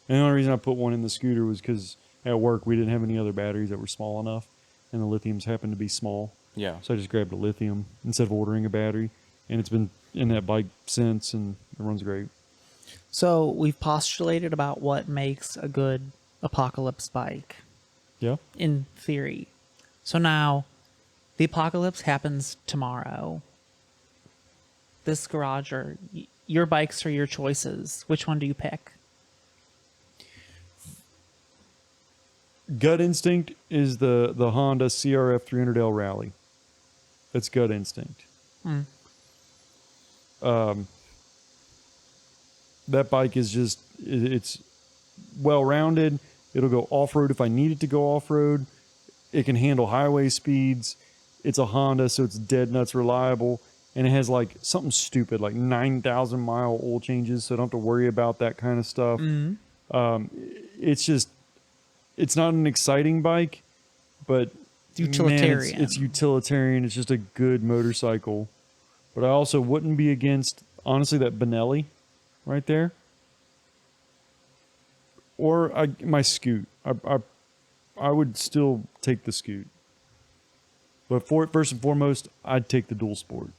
And the only reason I put one in the scooter was because at work we didn't have any other batteries that were small enough, and the lithiums happened to be small. Yeah. So I just grabbed a lithium instead of ordering a battery, and it's been in that bike since, and it runs great. So we've postulated about what makes a good apocalypse bike. Yeah. In theory. So now, the apocalypse happens tomorrow. This garage, or your bikes are your choices. Which one do you pick? Gut instinct is the Honda CRF 300L Rally. That's gut instinct. That bike is just, it's well-rounded. It'll go off-road if I need it to go off-road. It can handle highway speeds. It's a Honda, so it's dead nuts reliable. And it has something stupid, 9,000 mile oil changes, so I don't have to worry about that kind of stuff. It's not an exciting bike, but Utilitarian. Man, it's utilitarian. It's just a good motorcycle. But I also wouldn't be against, honestly, that Benelli right there. Or my Scoot. I would still take the Scoot. But first and foremost, I'd take the Dual Sport.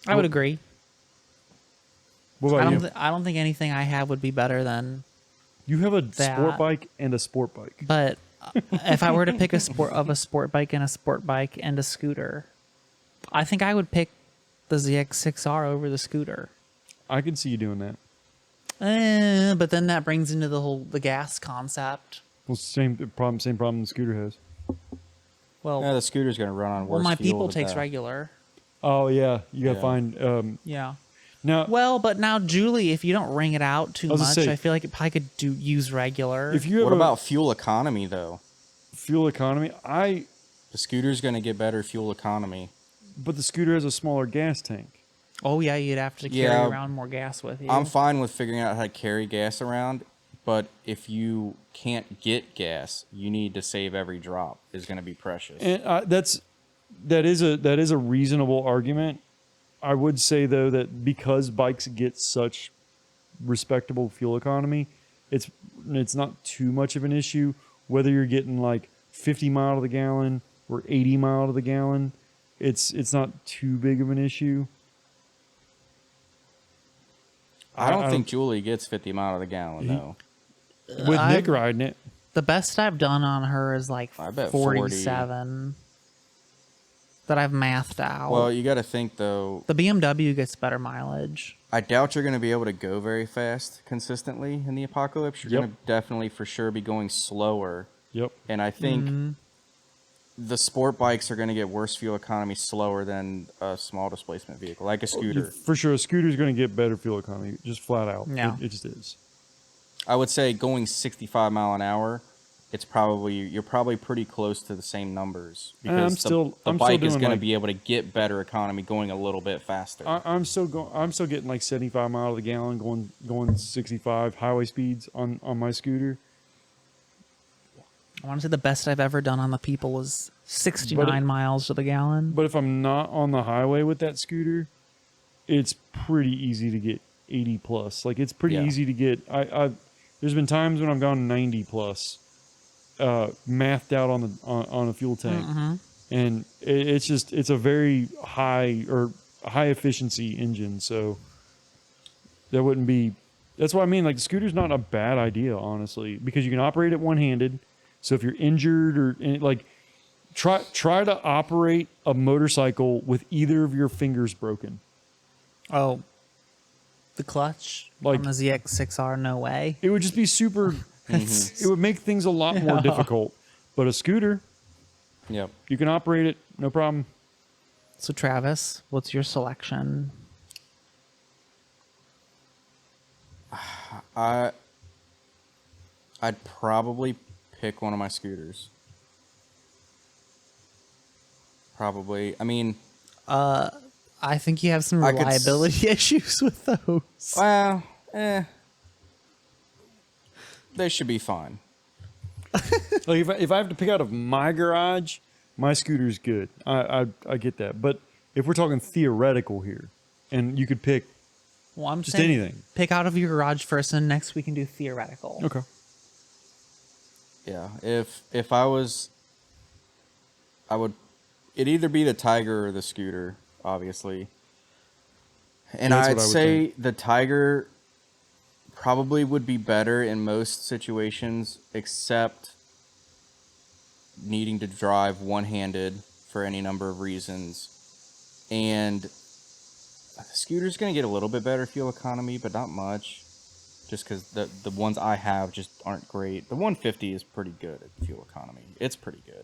I would agree. What about you? I don't think anything I have would be better than. You have a that. sport bike and a sport bike. But if I were to pick a sport bike and a sport bike and a scooter, I think I would pick the ZX6R over the scooter. I can see you doing that. But then that brings into the gas concept. Well, same problem the scooter has. Well, Yeah, the scooter's going to run on worse my fuel people than takes that. regular. Oh yeah, you gotta Yeah. find Yeah. now. Well, but now Julie, if you don't ring it out too I was much, gonna say, I feel like it probably could use regular. If you have What a about fuel economy, though? fuel economy, The scooter's going to get better fuel economy. but the scooter has a smaller gas tank. Oh yeah, you'd have to carry Yeah. around more gas with you. I'm fine with figuring out how to carry gas around, but if you can't get gas, you need to save every drop. Is going to be precious. And that is a reasonable argument. I would say though that because bikes get such respectable fuel economy, it's not too much of an issue whether you're getting like 50 mile to the gallon or 80 mile to the gallon. It's not too big of an issue. I don't think Julie gets 50 mile to the gallon though. With I've- Nick riding it. The best I've done on her is like I bet 40. 47 that I've mathed out. Well, you got to think though. The BMW gets better mileage. I doubt you're going to be able to go very fast consistently in the apocalypse. You're Yep. going to definitely for sure be going slower. Yep. And I think the sport bikes are going to get worse fuel economy slower than a small displacement vehicle, like a scooter. For sure, a scooter's going to get better fuel economy, just flat out. Yeah. It just is. I would say going 65 mile an hour, you're probably pretty close to the same numbers because the bike is doing going to like- be able to get better economy going a little bit faster. I'm still getting like 75 mile to the gallon, going 65 highway speeds on my scooter. I want to say the best I've ever done on the people was 69 miles to the gallon. But if I'm not on the highway with that scooter, it's pretty easy to get 80 plus. Like it's pretty Yeah. easy to get. There's been times when I've gone 90 plus, mathed out on a fuel tank, and it's a very high efficiency engine. So that wouldn't be. That's what I mean. Like the scooter's not a bad idea, honestly, because you can operate it one handed. So if you're injured or like, try to operate a motorcycle with either of your fingers broken. Oh, the clutch Like- on the ZX6R, no way. It would just be super. It would make things a lot more difficult. But a scooter, Yep. you can operate it, no problem. So Travis, what's your selection? I'd probably pick one of my scooters. Probably. I mean, I think you have some I could reliability issues with those. well, they should be fine. Like if I have to pick out of my garage, my scooter's good. I get that. But if we're talking theoretical here, and you could pick Well, I'm just saying anything. pick out of your garage first, and next we can do theoretical. Okay. Yeah. If I was, it'd either be the Tiger or the scooter, obviously. And That's I'd what I would say think. the Tiger probably would be better in most situations, except needing to drive one-handed for any number of reasons. And the scooter's going to get a little bit better fuel economy, but not much. Just because the ones I have just aren't great. The 150 is pretty good at fuel economy. It's pretty good.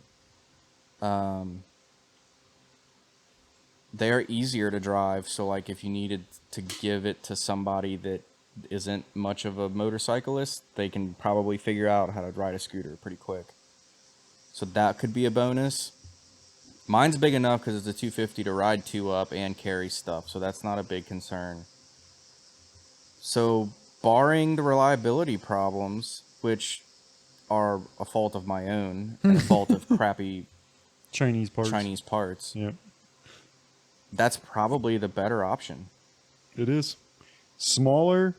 They're easier to drive, so like if you needed to give it to somebody that isn't much of a motorcyclist, they can probably figure out how to ride a scooter pretty quick. So that could be a bonus. Mine's big enough because it's a 250 to ride two up and carry stuff, so that's not a big concern. So barring the reliability problems, which are a fault of my own, and a fault of crappy Chinese parts. Yep. That's probably the better option. It is. Smaller.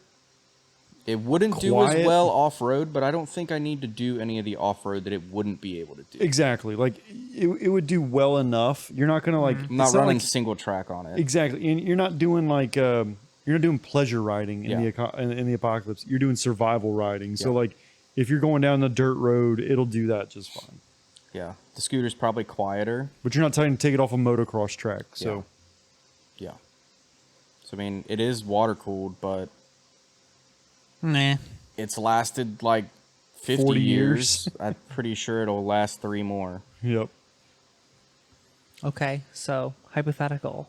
It wouldn't do Quiet. as well off-road, but I don't think I need to do any of the off-road that it wouldn't be able to do. Exactly. Like it would do well enough. You're not gonna like. I'm not it's running like- single track on it. Exactly, and you're not doing like you're not doing pleasure riding in Yeah. in the apocalypse. You're doing survival riding. So Yeah. like, if you're going down the dirt road, it'll do that just fine. Yeah. The scooter's probably quieter. But you're not trying to take it off a motocross track. So Yeah. So, I mean, it is water-cooled, but Nah. it's lasted like 50 40 years. I'm pretty sure it'll last 3 more. yep. Okay, so hypothetical.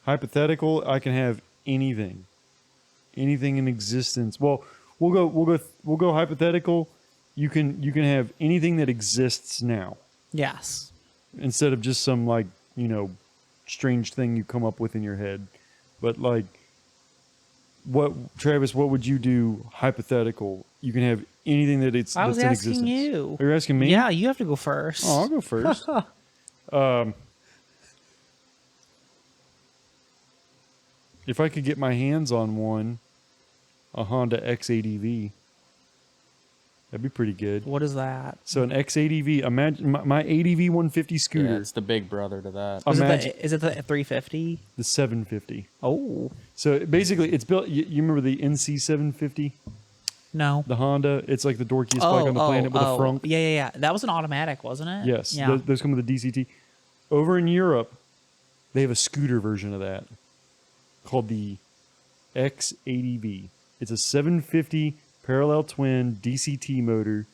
Hypothetical, I can have anything in existence. Well, we'll go hypothetical. You can have anything that exists now Yes. instead of just some like, strange thing you come up with in your head. But like, Travis, what would you do hypothetical? You can have anything that's I was in asking existence. you. Are you asking me? Yeah, you have to go first. Oh, I'll go first. If I could get my hands on one, a Honda X80V. That'd be pretty good. What is that? So an XADV, imagine my ADV 150 scooter, Yeah, it's the big brother to that. Imagine- Is it the 350? the 750. Oh, So basically, it's built. You remember the NC 750, no. the Honda? It's like the dorkiest bike on the planet with a frunk. Yeah. That was an automatic, wasn't it? Yes, Yeah. those come with a DCT. Over in Europe, they have a scooter version of that called the XADV. It's a 750 parallel twin DCT motor.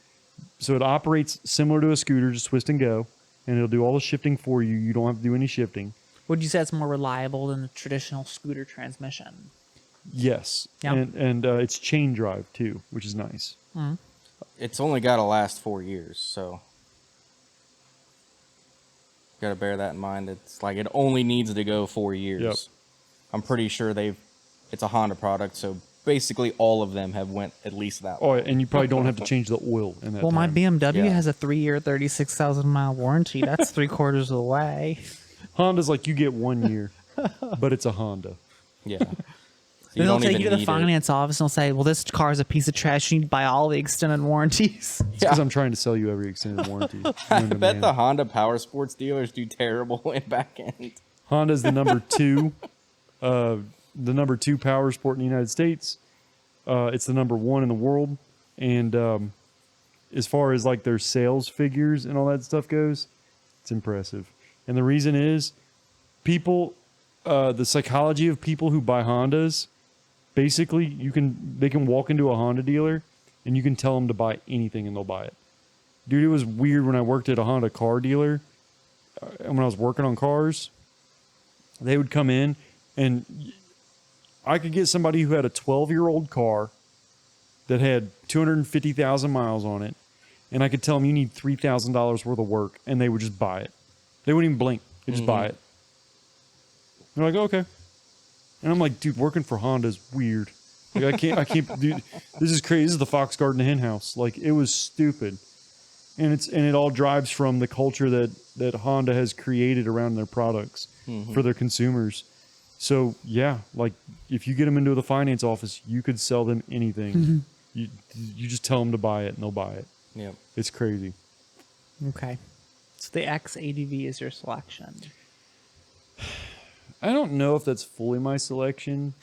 So it operates similar to a scooter, just twist and go, and it'll do all the shifting for you. You don't have to do any shifting. Would you say it's more reliable than the traditional scooter transmission? Yes, Yeah. and it's chain drive too, which is nice. It's only got to last 4 years, so got to bear that in mind. It's like it only needs to go 4 years. Yep. I'm pretty sure it's a Honda product, so basically all of them have went at least that Oh, long. and you probably don't have to change the oil in that. Well, my time. BMW Yeah. has a 3-year, 36,000-mile warranty. That's 3/4 of the way. Honda's like you get 1 year, but it's a Honda. Yeah. So Then they'll take you to the need it. finance office and they'll say, well, this car is a piece of trash. You need to buy all the extended warranties. It's because I'm trying to sell you every extended warranty. I bet the Honda Power Sports dealers do terrible in back end. Honda's the number 2, the number 2 power sport in the United States. It's the number 1 in the world, and as far as like their sales figures and all that stuff goes, it's impressive. And the reason is, people, the psychology of people who buy Hondas, basically they can walk into a Honda dealer, and you can tell them to buy anything and they'll buy it. Dude, it was weird when I worked at a Honda car dealer, and when I was working on cars, they would come in and I could get somebody who had a 12-year-old car that had 250,000 miles on it, and I could tell them you need $3,000 worth of work, and they would just buy it. They wouldn't even blink. They just buy it. They're like, okay. And I'm like, dude, working for Honda is weird. Like, I can't, dude, this is crazy. This is the Fox Garden hen house. Like, it was stupid. And it all drives from the culture that Honda has created around their products for their consumers. So yeah, like if you get them into the finance office, you could sell them anything. You just tell them to buy it and they'll buy it. Yep. It's crazy. Okay. So the XADV is your selection. I don't know if that's fully my selection,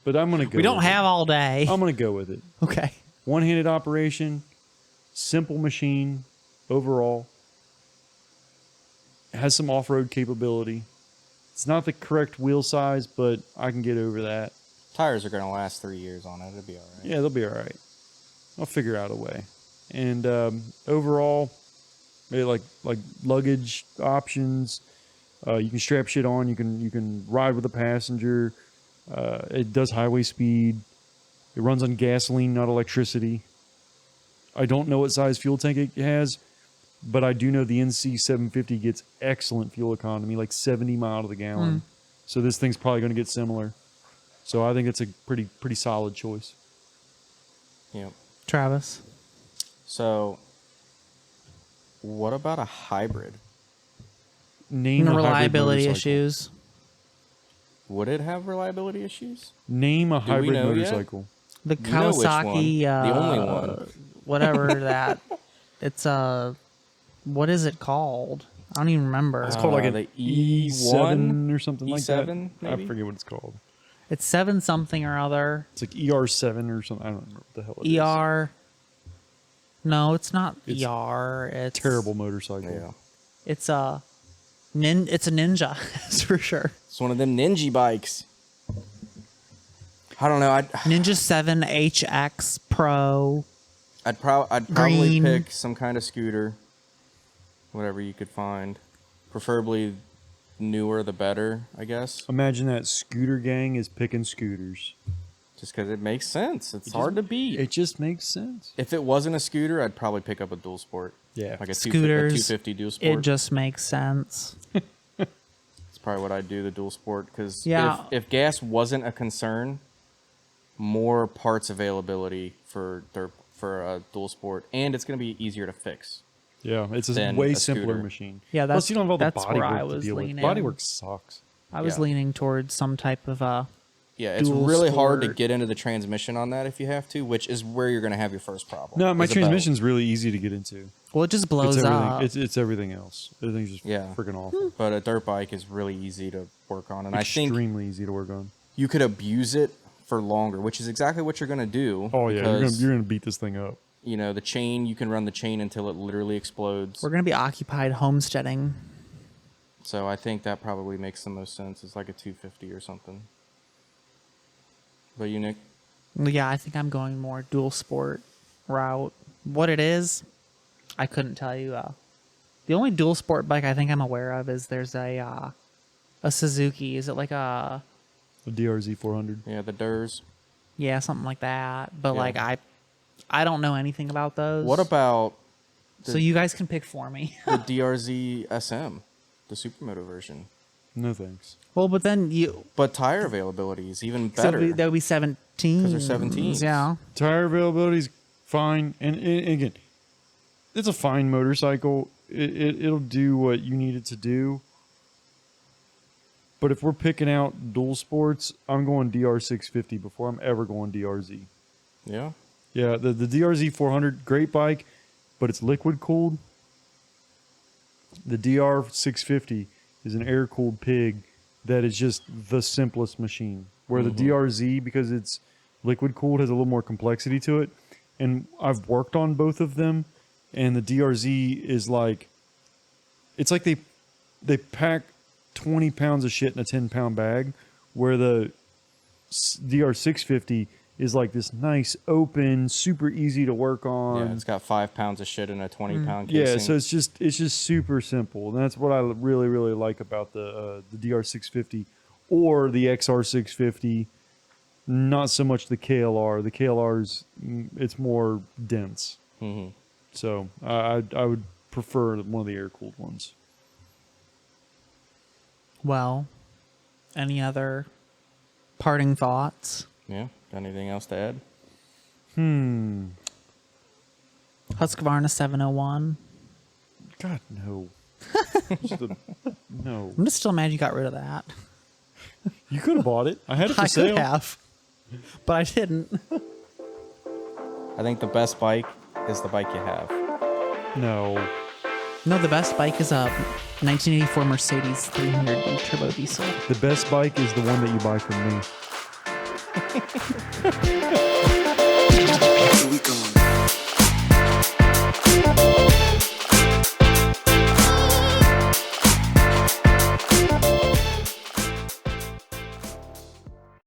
but I'm gonna go. We don't with have it. all day. I'm gonna go with it. Okay. One-handed operation, simple machine overall. It has some off-road capability. It's not the correct wheel size, but I can get over that. Tires are going to last 3 years on it. It'll be all right. Yeah, they'll be all right. I'll figure out a way. And overall, maybe like luggage options. You can strap shit on. You can ride with a passenger. It does highway speed. It runs on gasoline, not electricity. I don't know what size fuel tank it has, but I do know the NC 750 gets excellent fuel economy, like 70 miles to the gallon. So this thing's probably going to get similar. So I think it's a pretty solid choice. Yep. Travis. So, what about a hybrid? Name No a hybrid reliability motorcycle. issues. Would it have reliability issues? Name a Do we hybrid know yet? motorcycle. The You know which one. Kawasaki, The only one. whatever that. It's what is it called? I don't even remember. It's called like an the E7 or something like that. E7 I maybe? forget what it's called. It's 7 something or other. It's like ER7 or something. I don't remember what the hell it is. ER. No, it's not It's ER. It's Terrible motorcycle. Yeah. It's a Ninja, that's for sure. It's one of them ninja bikes. I don't know. Ninja 7 HX Pro. I'd probably Green. pick some kind of scooter, whatever you could find, preferably newer the better, I guess. Imagine that scooter gang is picking scooters. Just because it makes sense. It's hard to beat. It just makes sense. If it wasn't a scooter, I'd probably pick up a dual sport. Yeah. Like a Scooters, 250 dual sport. It just makes sense. It's probably what I'd do, the dual sport, because Yeah. if gas wasn't a concern, more parts availability for a dual sport, and it's going to be easier to fix. Yeah, it's a Than way a simpler scooter. machine. Yeah, Plus, you don't have all the that's body where I work to was deal with. leaning. Bodywork sucks. I was Yeah. leaning towards some type of Yeah, it's dual really hard to sport. get into the transmission on that if you have to, which is where you're going to have your first problem. No, my is about- transmission's really easy to get into. Well, it just blows It's everything. up. It's everything else. Everything's just Yeah. freaking awful. But a dirt bike is really easy to work on, and I think Extremely easy to work on. you could abuse it for longer, which is exactly what you're going to do. Oh yeah, because, you're gonna beat this thing up. you know, the chain, you can run the chain until it literally explodes. We're gonna be occupied homesteading. So I think that probably makes the most sense. It's like a 250 or something. But you, Nick? Yeah, I think I'm going more dual sport route. What it is, I couldn't tell you. The only dual sport bike I think I'm aware of is there's a Suzuki. Is it like a The DRZ 400. Yeah, the DERS. yeah, something like that? But Yeah. like I don't know anything about those. What about So you guys can pick for me. the DRZ SM, the Supermoto version? No thanks. Well, but then you But tire availability is even so better. that would be 17. 'Cause they're 17s. Yeah. Tire availability's fine, and again, it's a fine motorcycle. It'll do what you need it to do. But if we're picking out dual sports, I'm going DR650 before I'm ever going DRZ. Yeah. Yeah, the DRZ 400, great bike, but it's liquid cooled. The DR650 is an air cooled pig that is just the simplest machine. Where the DRZ, because it's liquid cooled, has a little more complexity to it. And I've worked on both of them, and the DRZ is like, it's like they pack 20 pounds of shit in a 10-pound bag, where the DR650 is like this nice, open, super easy to work on. Yeah, it's got 5 pounds of shit in a 20-pound Yeah, casing. so it's just super simple, and that's what I really like about the DR650 or the XR650. Not so much the KLR. The KLR's it's more dense. Mhm. So I would prefer one of the air cooled ones. Well, any other parting thoughts? Yeah. Got anything else to add? Husqvarna 701. God no. No. I'm just still mad you got rid of that. You could have bought it. I had it for I sale. could have, but I didn't. I think the best bike is the bike you have. No. No, the best bike is a 1984 Mercedes 300D turbo diesel. The best bike is the one that you buy from me.